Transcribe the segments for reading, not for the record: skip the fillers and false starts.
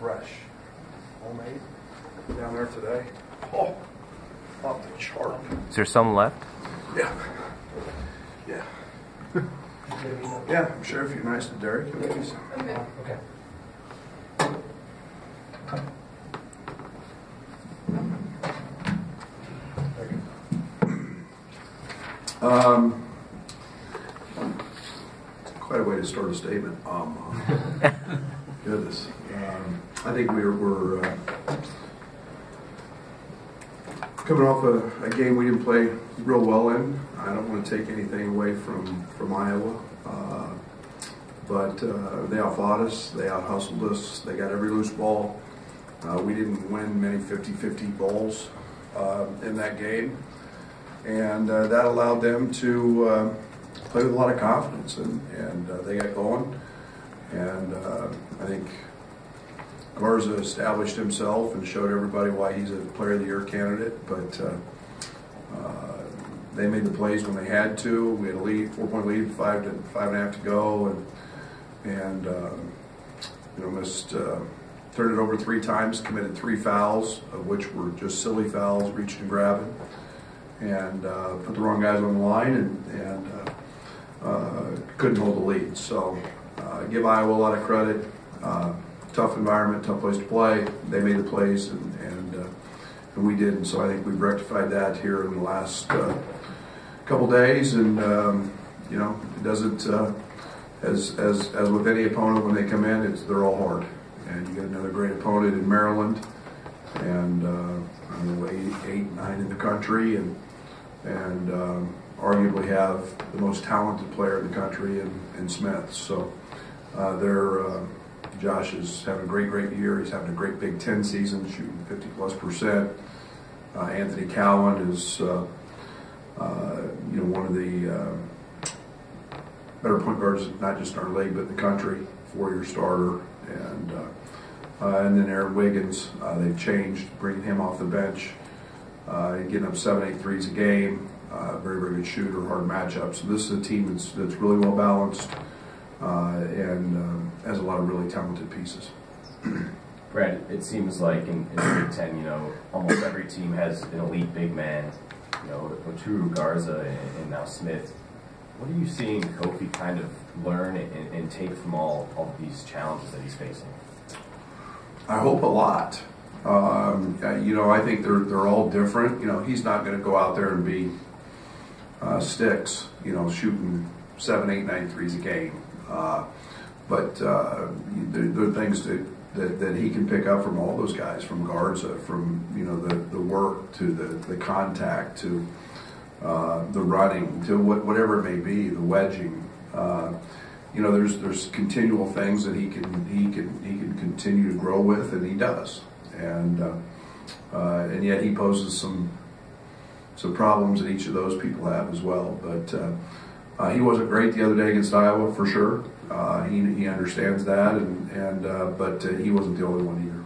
fresh, homemade, down there today. Oh, off the chart. Is there some left? Yeah. Yeah. Yeah, I'm sure if you're nice to Derek, he'll give you some. Okay. Quite a way to start a statement. Goodness. I think we're coming off a game we didn't play real well in. I don't want to take anything away from Iowa, but they outfought us, they out-hustled us, they got every loose ball. We didn't win many 50-50 balls in that game, and that allowed them to play with a lot of confidence, and they got going. And I think Garza established himself and showed everybody why he's a Player of the Year candidate, but they made the plays when they had to. We had a lead, 4-point lead, 5.5 to go, and turned it over 3 times, committed 3 fouls, of which were just silly fouls, reaching and grabbing, and put the wrong guys on the line, and couldn't hold the lead. So give Iowa a lot of credit. Tough environment, tough place to play. They made the plays, and we didn't. So I think we've rectified that here in the last couple days. And it doesn't. As with any opponent, when they come in, they're all hard. And you get another great opponent in Maryland, and I don't know, 8, 9 in the country, and arguably have the most talented player in the country in Smith. So Josh is having a great year. He's having a great Big Ten season, shooting 50+%. Anthony Cowan is one of the better point guards, not just in our league, but in the country. 4-year starter, and then Aaron Wiggins. They've changed, bringing him off the bench, getting up 7-8 threes a game. Very good shooter, hard matchup. So this is a team that's really well balanced, and has a lot of really talented pieces. Brad, it seems like in the Big Ten, almost every team has an elite big man. Oturu, Garza, and now Smith. What are you seeing Kofi kind of learn and take from all of these challenges that he's facing? I hope a lot. I think they're all different. He's not going to go out there and be sticks, shooting 7, 8, 9 threes a game. But there are things that he can pick up from all those guys, from Garza, from the work to the contact to the running to whatever it may be, the wedging. There's continual things that he can continue to grow with, and he does. And yet he poses some problems that each of those people have as well. But he wasn't great the other day against Iowa, for sure. He understands that, but he wasn't the only one either.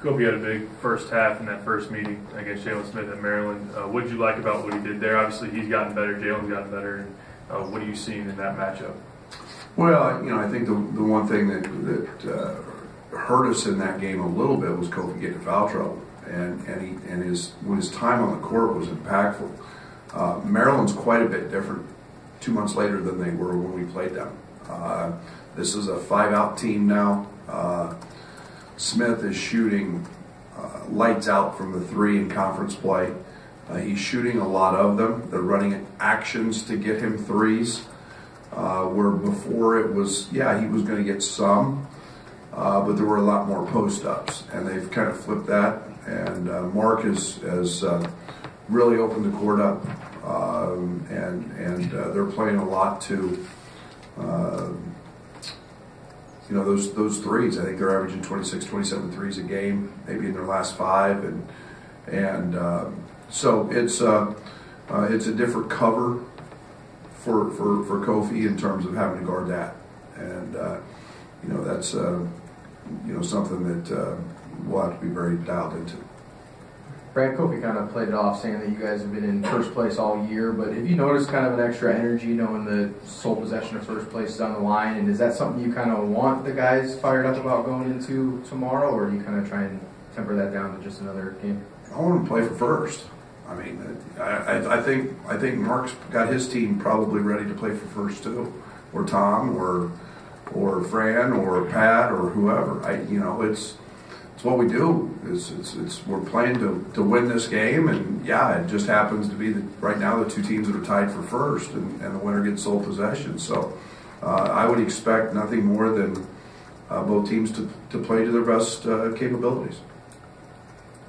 Kobe had a big first half in that first meeting against Jalen Smith at Maryland. What did you like about what he did there? Obviously, he's gotten better. Jalen's gotten better. And what are you seeing in that matchup? Well, I think the one thing that hurt us in that game a little bit was Kofi getting in foul trouble, and when his time on the court was impactful. Maryland's quite a bit different 2 months later than they were when we played them. This is a 5-out team now. Smith is shooting lights out from the 3 in conference play. He's shooting a lot of them. They're running actions to get him 3s, where before it was, he was going to get some, but there were a lot more post-ups, and they've kind of flipped that. And Mark has really opened the court up, and they're playing a lot to those threes. I think they're averaging 26, 27 threes a game, maybe in their last 5, and so it's a different cover for Kofi in terms of having to guard that, and that's something that we'll have to be very dialed into. Brad Kofi kind of played it off saying that you guys have been in first place all year, but have you noticed kind of an extra energy knowing the sole possession of first place is on the line? And is that something you kind of want the guys fired up about going into tomorrow, or do you kind of try and temper that down to just another game? I want to play for first. I mean, I think Mark's got his team probably ready to play for first too, or Tom, or Fran, or Pat, or whoever. It's what we do. We're playing to win this game, and yeah, it just happens to be that right now the two teams that are tied for first, and the winner gets sole possession. So I would expect nothing more than both teams to play to their best capabilities.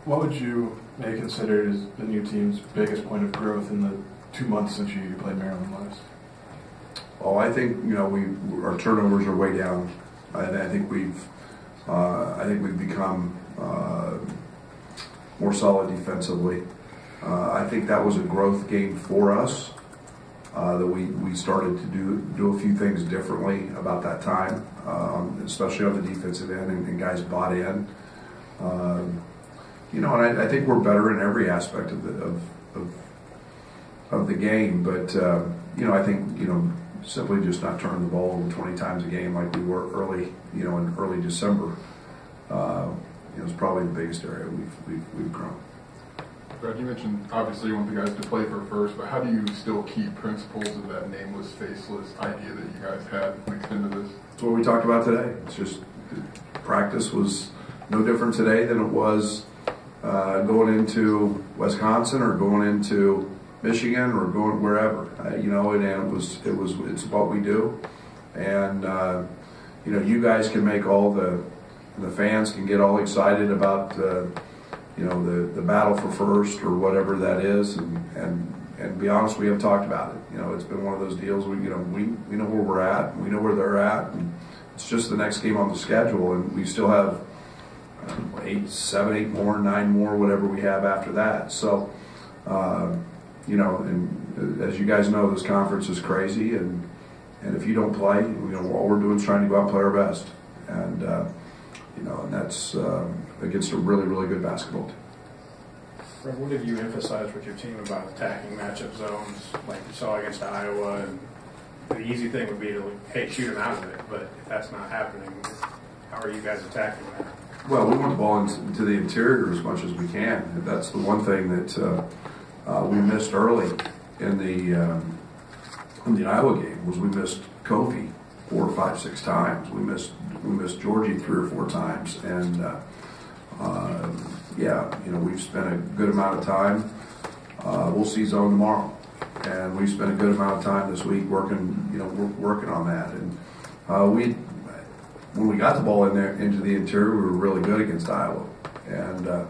What would you may consider as the new team's biggest point of growth in the 2 months since you played Maryland last? Oh, I think our turnovers are way down. I think we've become more solid defensively. I think that was a growth game for us. That we started to do a few things differently about that time, especially on the defensive end, and guys bought in. And I think we're better in every aspect of the game. But I think simply just not turning the ball over 20 times a game like we were in early December. Is probably the biggest area we've grown. Brad, you mentioned obviously you want the guys to play for first, but how do you still keep principles of that nameless, faceless idea that you guys had mixed into this? That's what we talked about today. It's just practice was no different today than it was going into Wisconsin or going into Michigan or going wherever. It's what we do, and you guys can make all the fans can get all excited about the battle for first or whatever that is, and be honest, we have talked about it. It's been one of those deals where we know where we're at, and we know where they're at, and it's just the next game on the schedule, and we still have 8 more, 9 more, whatever we have after that. So, and as you guys know, this conference is crazy, and if you don't play, all we're doing is trying to go out and play our best, and that's against a really, really good basketball team. Fred, what have you emphasized with your team about attacking matchup zones like you saw against Iowa? And the easy thing would be to, hey, shoot them out of it, but if that's not happening, how are you guys attacking that? Well, we want the ball into the interior as much as we can. That's the one thing that we missed early in the Iowa game was we missed Kofi 4, 5, 6 times. We missed Georgie 3 or 4 times, and we've spent a good amount of time. We'll see zone tomorrow, and we've spent a good amount of time this week working on that. And when we got the ball in there into the interior, we were really good against Iowa, and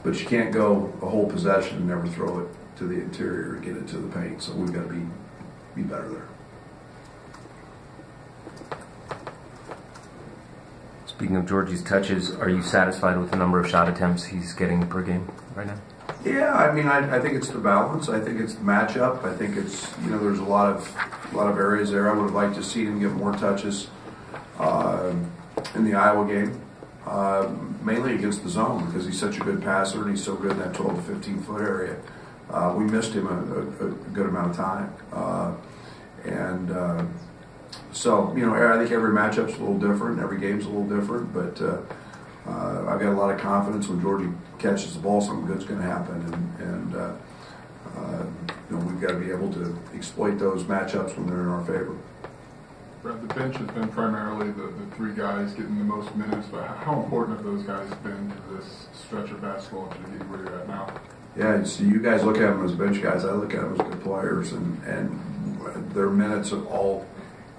but you can't go a whole possession and never throw it to the interior and get it to the paint. So we've got to be better there. Speaking of Georgie's touches, are you satisfied with the number of shot attempts he's getting per game right now? Yeah, I mean, I think it's the balance. I think it's the matchup. I think it's there's a lot of areas there. I would have liked to see him get more touches in the Iowa game, mainly against the zone because he's such a good passer and he's so good in that 12 to 15 foot area. We missed him a good amount of time, So, I think every matchup's a little different, every game's a little different, but I've got a lot of confidence when Georgie catches the ball, something good's going to happen, and we've got to be able to exploit those matchups when they're in our favor. Brad, the bench has been primarily the 3 guys getting the most minutes, but how important have those guys been to this stretch of basketball to get where you're at now? Yeah, so you guys look at them as bench guys, I look at them as good players, and their minutes all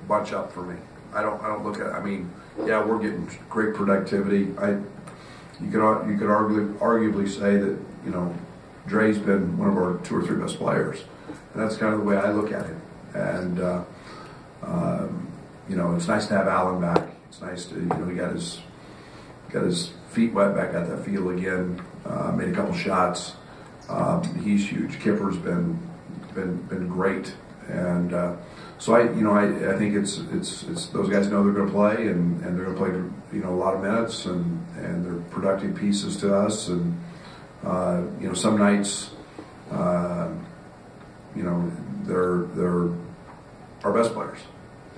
bunch up for me. I don't look at. I mean, yeah, we're getting great productivity. You could arguably say that Dre's been one of our 2 or 3 best players, and that's kind of the way I look at him. And it's nice to have Allen back. It's nice to he got his feet wet back at that field again. Made a couple shots. He's huge. Kipper's been great, and. So I think it's those guys know they're going to play and they're going to play a lot of minutes and they're productive pieces to us, and Some nights, they're our best players,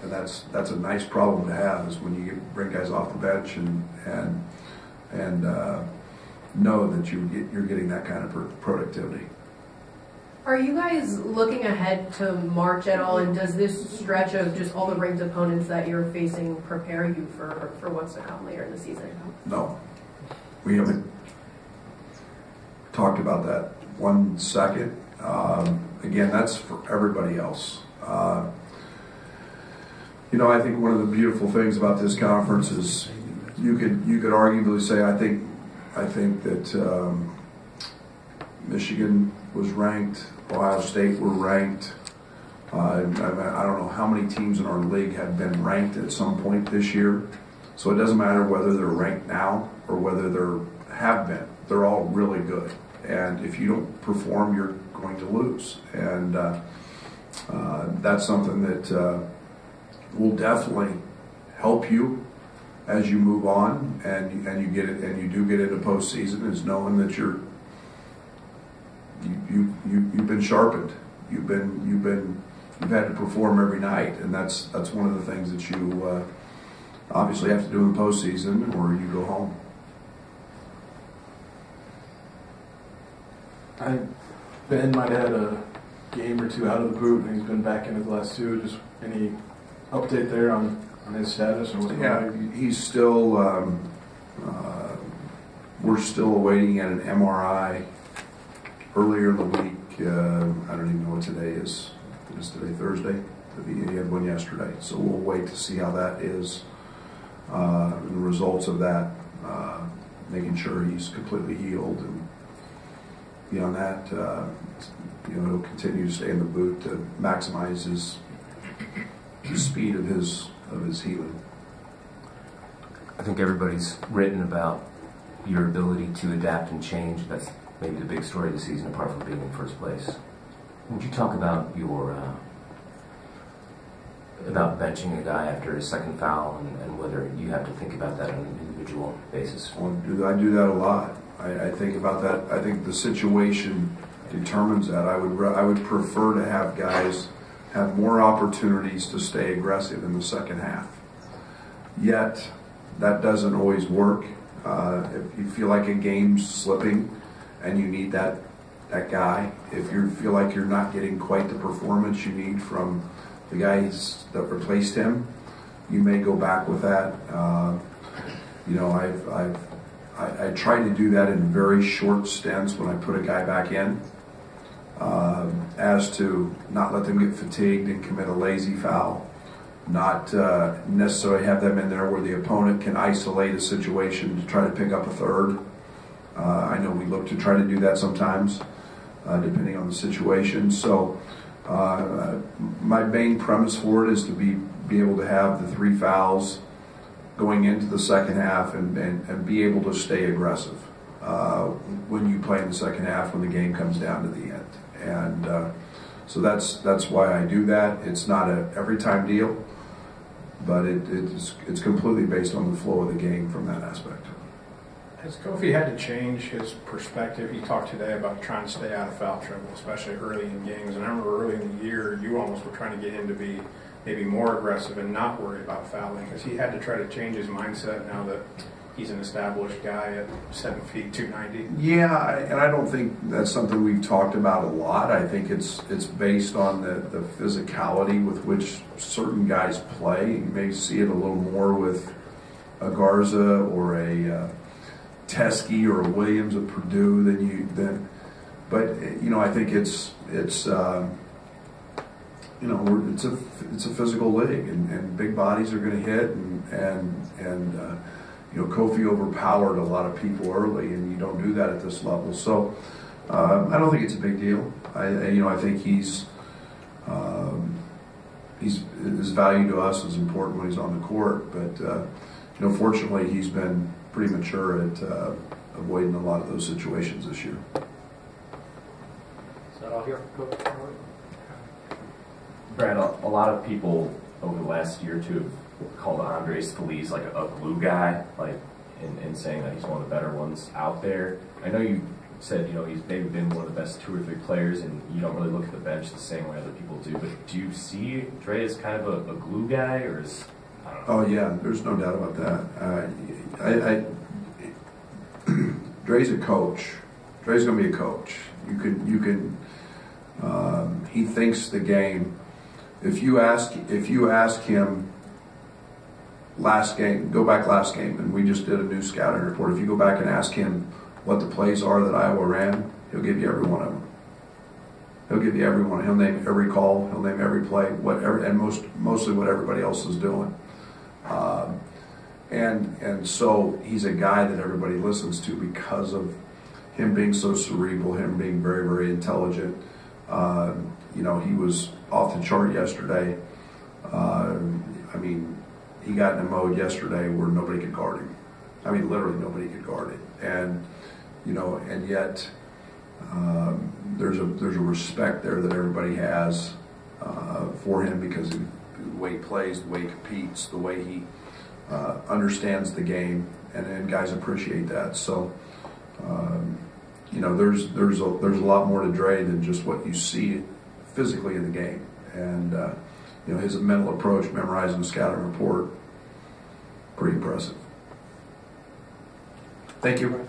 and that's a nice problem to have. Is when you bring guys off the bench and know that you're getting that kind of productivity. Are you guys looking ahead to March at all, and does this stretch of just all the ranked opponents that you're facing prepare you for what's to come later in the season? No, we haven't talked about that 1 second. Again, that's for everybody else. I think one of the beautiful things about this conference is you could arguably say I think that Michigan was ranked, Ohio State were ranked. I don't know how many teams in our league have been ranked at some point this year. So it doesn't matter whether they're ranked now or whether they have been. They're all really good. And if you don't perform, you're going to lose. And that's something that will definitely help you as you move on and you get it, and you do get into postseason, is knowing that you've been sharpened. You've had to perform every night, and that's one of the things that you obviously have to do in the postseason, or you go home. Ben might have had a game or two out of the boot, and he's been back in his last two. Just any update there on his status? Or what's going on? He's still. We're still awaiting at an MRI earlier in the week. I don't even know what today is. Is today Thursday? He had one yesterday, so we'll wait to see how that is. The results of that, making sure he's completely healed, and beyond that, he'll continue to stay in the boot to maximize the speed of his healing. I think everybody's written about your ability to adapt and change. That's maybe the big story of the season, apart from being in first place. Would you talk about your about benching a guy after his second foul, and whether you have to think about that on an individual basis? Well, I do that a lot. I think about that. I think the situation determines that. I would prefer to have guys have more opportunities to stay aggressive in the second half. Yet, that doesn't always work. If you feel like a game's slipping and you need that guy, if you feel like you're not getting quite the performance you need from the guys that replaced him, you may go back with that. I try to do that in very short stints when I put a guy back in, as to not let them get fatigued and commit a lazy foul, not necessarily have them in there where the opponent can isolate a situation to try to pick up a third. I know we look to try to do that sometimes, depending on the situation. So my main premise for it is to be able to have the 3 fouls going into the second half and be able to stay aggressive when you play in the second half, when the game comes down to the end. And so that's why I do that. It's not a every time deal, but it's completely based on the flow of the game from that aspect. Has Kofi had to change his perspective? He talked today about trying to stay out of foul trouble, especially early in games. And I remember early in the year, you almost were trying to get him to be maybe more aggressive and not worry about fouling. Has he had to try to change his mindset now that he's an established guy at 7 feet, 290? Yeah, and I don't think that's something we've talked about a lot. I think it's based on the physicality with which certain guys play. You may see it a little more with a Garza or a Teskey or a Williams at Purdue but I think it's a physical league, and big bodies are going to hit, and Kofi overpowered a lot of people early, and you don't do that at this level. So I don't think it's a big deal. I think his value to us is important when he's on the court, but fortunately he's been pretty mature at avoiding a lot of those situations this year. Is that all here, Coach? Brad, a lot of people over the last year or two have called Andres Feliz like a glue guy, and saying that he's one of the better ones out there. I know you said, he's maybe been one of the best 2 or 3 players, and you don't really look at the bench the same way other people do. But do you see Dre as kind of a glue guy, or is I don't know? Oh yeah, there's no doubt about that. Dre's a coach. Dre's going to be a coach. You can. He thinks the game. If you ask him last game, go back last game, and we just did a new scouting report. If you go back and ask him what the plays are that Iowa ran, he'll give you every one of them. He'll give you every one. He'll name every call. He'll name every play. Whatever, and mostly what everybody else is doing. And so he's a guy that everybody listens to because of him being so cerebral, him being very, very intelligent. He was off the chart yesterday. He got in a mode yesterday where nobody could guard him. Literally nobody could guard him. And yet there's a respect there that everybody has for him because of the way he plays, the way he competes, the way he understands the game, and guys appreciate that. So, there's a lot more to Dre than just what you see physically in the game. And his mental approach, memorizing the scouting report, pretty impressive. Thank you.